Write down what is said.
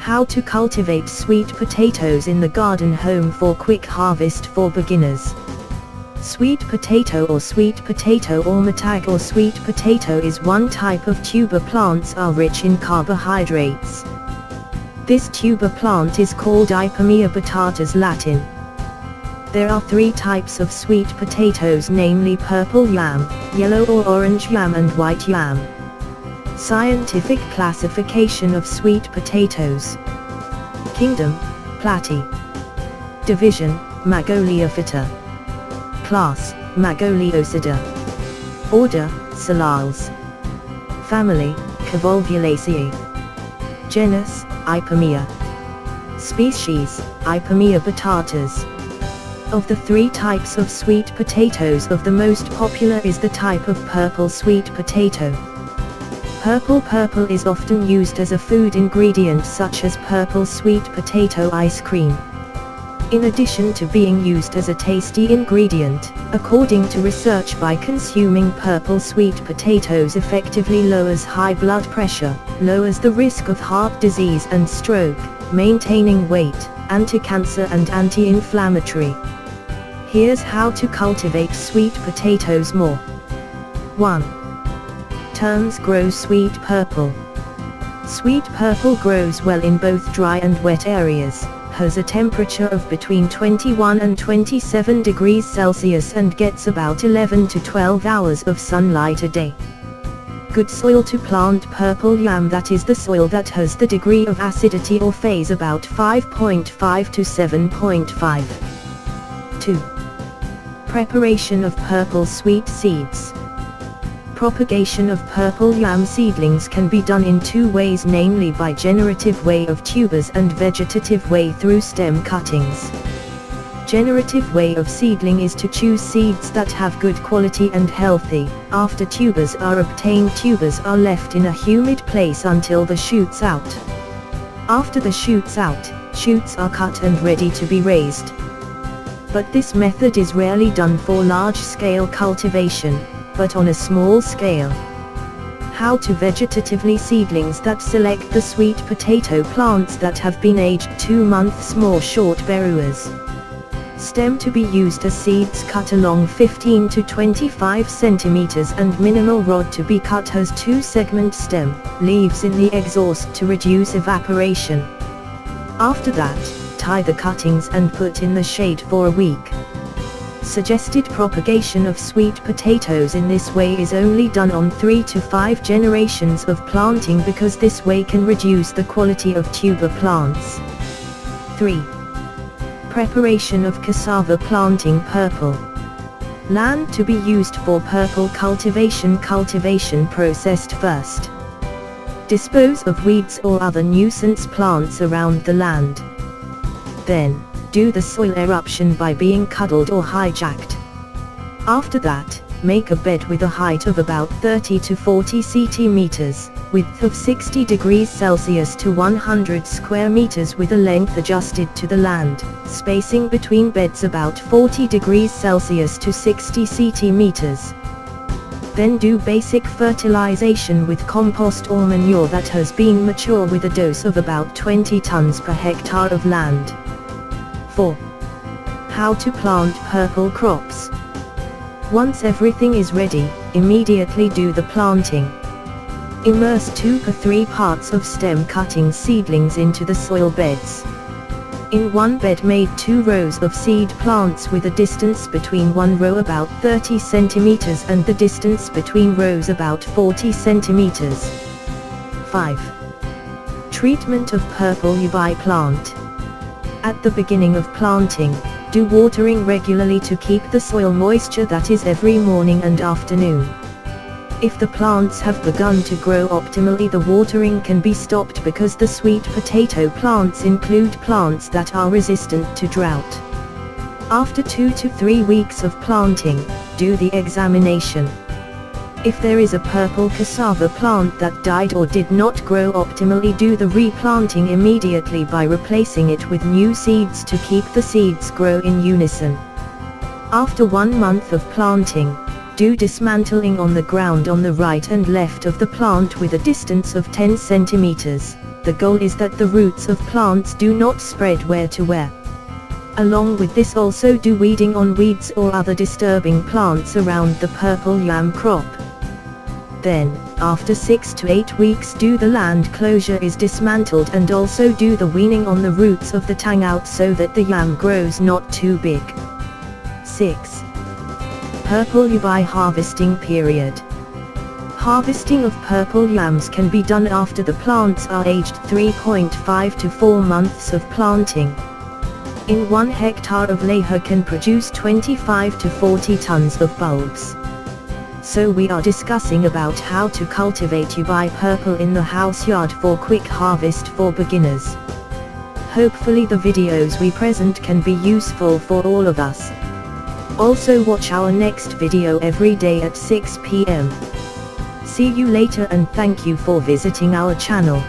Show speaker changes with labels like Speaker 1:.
Speaker 1: How to cultivate sweet potatoes in the garden home for quick harvest for beginners. Sweet potato or ormatag or sweet potato is one type of tuber plants are rich in carbohydrates. This tuber plant is called Ipomoea batatas Latin. There are three types of sweet potatoes, namely purple yam, yellow or orange yam and white yam. Scientific classification of sweet potatoes. Kingdom, Platy. Division, Magoliophyta. Class, Magoliosida. Order, Salales. Family, Cavolvulaceae. Genus, Ipomoea. Species, Ipomoea batatas. Of the three types of sweet potatoes, the most popular is the type of purple sweet potato. Purple is often used as a food ingredient such as purple sweet potato ice cream. In addition to being used as a tasty ingredient, according to research, by consuming purple sweet potatoes effectively lowers high blood pressure, lowers the risk of heart disease and stroke, maintaining weight, anti-cancer and anti-inflammatory. Here's how to cultivate sweet potatoes more. 1. Terms grow sweet purple. Sweet purple grows well in both dry and wet areas, has a temperature of between 21 and 27 degrees Celsius and gets about 11 to 12 hours of sunlight a day. Good soil to plant purple yam, that is the soil that has the degree of acidity or phase about 5.5 to 7.5. 2. Preparation of purple sweet seeds. Propagation of purple yam seedlings can be done in two ways, namely by generative way of tubers and vegetative way through stem cuttings. Generative way of seedling is to choose seeds that have good quality and healthy. After tubers are obtained, tubers are left in a humid place until the shoots out. After the shoots out, shoots are cut and ready to be raised. But this method is rarely done for large-scale cultivation, but on a small scale. How to vegetatively seedlings that select the sweet potato plants that have been aged 2 months, more short berries. Stem to be used as seeds cut along 15 to 25 centimeters and minimal rod to be cut as 2-segment stem, leaves in the exhaust to reduce evaporation. After that, tie the cuttings and put in the shade for a week. Suggested propagation of sweet potatoes in this way is only done on 3 to 5 generations of planting because this way can reduce the quality of tuber plants. 3. Preparation of cassava planting purple. Land to be used for purple cultivation. Cultivation processed first. Dispose of weeds or other nuisance plants around the land. Then, do the soil eruption by being cuddled or hijacked. After that, make a bed with a height of about 30 to 40 centimeters, width of 60 degrees Celsius to 100 square meters with a length adjusted to the land, spacing between beds about 40 degrees Celsius to 60 centimeters. Then do basic fertilization with compost or manure that has been mature with a dose of about 20 tons per hectare of land. 4. How to plant purple crops. Once everything is ready, immediately do the planting. Immerse 2 to 3 parts of stem cutting seedlings into the soil beds. In one bed make 2 rows of seed plants with a distance between one row about 30 centimeters and the distance between rows about 40 centimeters. 5. Treatment of purple yubai plant. At the beginning of planting, do watering regularly to keep the soil moisture, that is every morning and afternoon. If the plants have begun to grow optimally, the watering can be stopped because the sweet potato plants include plants that are resistant to drought. After 2 to 3 weeks of planting, do the examination. If there is a purple cassava plant that died or did not grow optimally, do the replanting immediately by replacing it with new seeds to keep the seeds grow in unison. After 1 month of planting, do dismantling on the ground on the right and left of the plant with a distance of 10 centimeters. the goal is that the roots of plants do not spread where to where. Along with this, also do weeding on weeds or other disturbing plants around the purple yam crop. Then, after 6 to 8 weeks, do the land closure is dismantled, and also do the weaning on the roots of the tang out so that the yam grows not too big. 6. Purple Yubai harvesting period. Harvesting of purple yams can be done after the plants are aged 3.5 to 4 months of planting. In 1 hectare of Leha can produce 25 to 40 tons of bulbs. So we are discussing about how to cultivate Yubai purple in the house yard for quick harvest for beginners. Hopefully the videos we present can be useful for all of us. Also watch our next video every day at 6 p.m. See you later, and thank you for visiting our channel.